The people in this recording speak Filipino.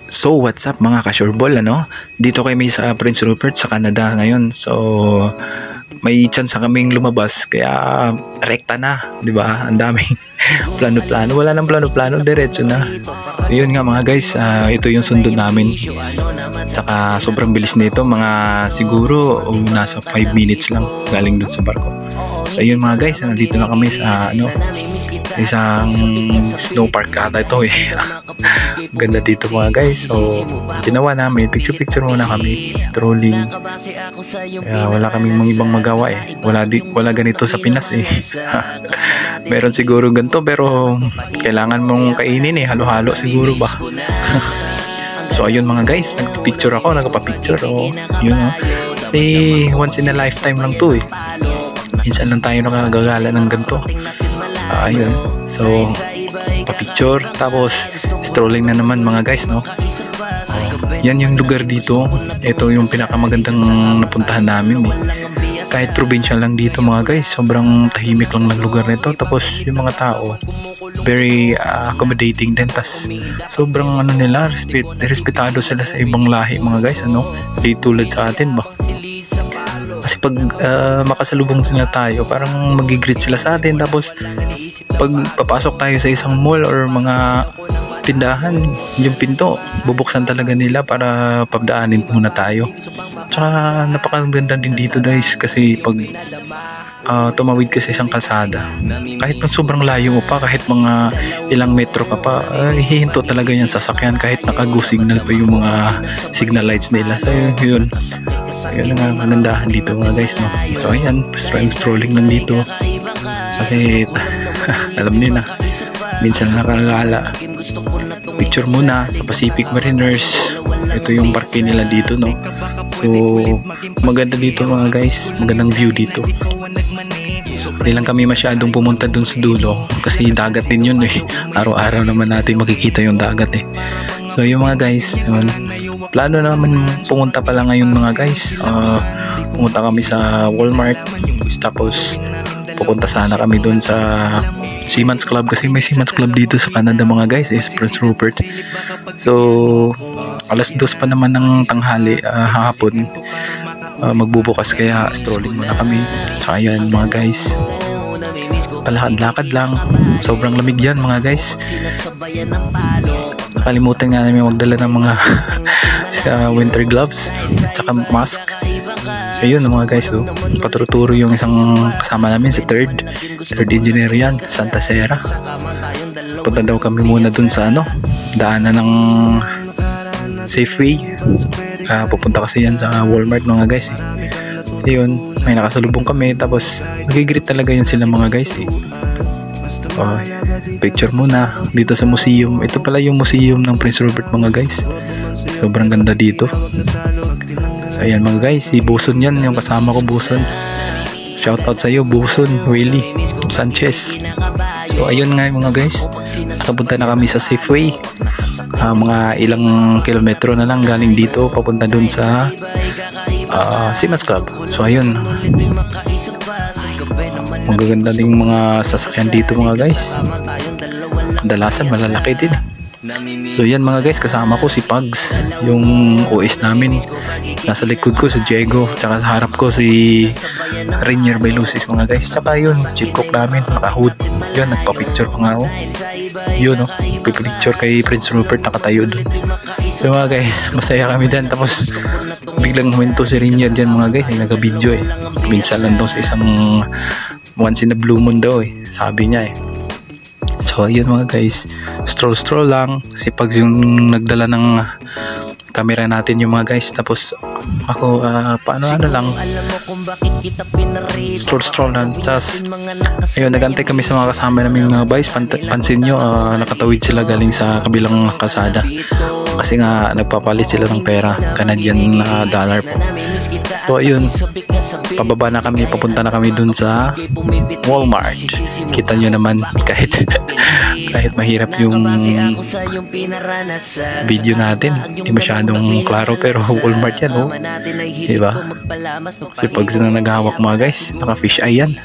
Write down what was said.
So what's up mga ka-sureball, ano? Dito kami sa Prince Rupert sa Canada ngayon. So may chance kaming lumabas kaya rekta na, 'di ba? Ang daming plano-plano. Wala nang plano-plano, diretso na. So yun nga mga guys, ito yung sundo namin. Saka sobrang bilis nito, mga siguro nasa 5 minutes lang galing dun sa barko. So yun mga guys, nandito na kami sa isang snow park ata ito eh. Ganda dito mga guys. So ginawa namin, picture muna kami, strolling. Kaya wala kaming mga ibang magawa eh. Wala ganito sa Pinas eh. Meron siguro ganito pero kailangan mong kainin eh, halo-halo siguro ba. So ayun mga guys, nagpicture ako, nagpa-picture yun kasi once in a lifetime lang to eh. Minsan lang tayo nakagagala ng ganito. Ayun, so pa-picture tapos strolling na naman mga guys, no? Yan yung lugar dito. Ito yung pinakamagandang napuntahan namin eh. Kahit probinsya lang dito mga guys, sobrang tahimik lang ng lugar nito. Tapos yung mga tao very accommodating din. Tas sobrang nila, respetado sila sa ibang lahi mga guys, di tulad sa atin ba. Kasi pag makasalubong sila tayo, parang magigreet sila sa atin. Tapos pag papasok tayo sa isang mall or mga tindahan, yung pinto bubuksan talaga nila para pabdaanin muna tayo. Tsaka napakaganda din dito guys, kasi pag tumawid ka sa isang kalsada, kahit sobrang layo mo pa, kahit mga ilang metro ka pa, hihinto talaga yung sasakyan kahit naka-go signal pa yung mga signal lights nila. So yun ang kagandahan dito mga guys, no? So ayan, strolling lang dito kasi alam niyo na, minsan nakakagala. Picture muna sa Pacific Mariners. Ito yung parke nila dito, no? So maganda dito mga guys, magandang view dito. Hindi lang kami masyadong pumunta dun sa dulo kasi dagat din yun eh. Araw-araw naman natin makikita yung dagat eh. So yung mga guys, plano naman pumunta pala ngayon mga guys. Pumunta kami sa Walmart, tapos pupunta sana kami dun sa Seamen's Club kasi may Seamen's Club dito sa Canada mga guys, is Prince Rupert. So alas 2 pa naman ng tanghali, hapon, magbubukas kaya strolling muna kami. So ayan mga guys, palakad-lakad lang, sobrang lamig yan mga guys. Nakalimutan nga namin magdala ng mga winter gloves tsaka mask. Ayun mga guys, paturo-turo yung isang kasama namin, si third engineer yan, Santa Sera. Punta daw kami muna dun sa daanan ng Safeway. Pupunta kasi yan sa Walmart mga guys eh. Ayun, may nakasalubong kami, tapos nagigreet talaga yan sila mga guys eh. Picture muna dito sa museum. Ito pala yung museum ng Prince Rupert mga guys. Sobrang ganda dito. So ayan mga guys, si Buson yan, yung kasama ko, Buson. Shout out sa iyo Buson, Willie Sanchez. So ayun nga mga guys, nakapunta na kami sa Safeway. Mga ilang kilometro na lang galing dito papunta dun sa Seamen's Club. So ayun, magaganda ding mga sasakyan dito mga guys. Kadalasan malalaki din. So yan mga guys, kasama ko si Pugs, yung OS namin. Nasa likod ko si Diego, tsaka sa harap ko si Rainier Bailusis mga guys. Tsaka yun, chief cook namin, naka-hood. Yun, nagpa-picture pa nga ako. Yun pipicture kay Prince Rupert, nakatayo dun. So mga guys, masaya kami dyan. Tapos biglang huminto si Rainier dyan mga guys, ay nag-video eh. Minsan lang daw sa isang once in a blue moon daw eh, sabi niya eh. So ayun mga guys, stroll lang. Si Pag yung nagdala ng camera natin yung mga guys. Tapos ako lang, stroll lang. Tapos ayun, nagantay kami sa mga kasama namin mga guys. Pansin nyo, nakatawid sila galing sa kabilang kalsada kasi nga nagpapalit sila ng pera, Canadian dollar po. So ayun, pababa na kami, papunta na kami dun sa Walmart. Kita nyo naman, kahit mahirap yung video natin, hindi masyadong klaro, pero Walmart yan diba? Kasi pag sila naghahawak mga guys, naka fish eye yan.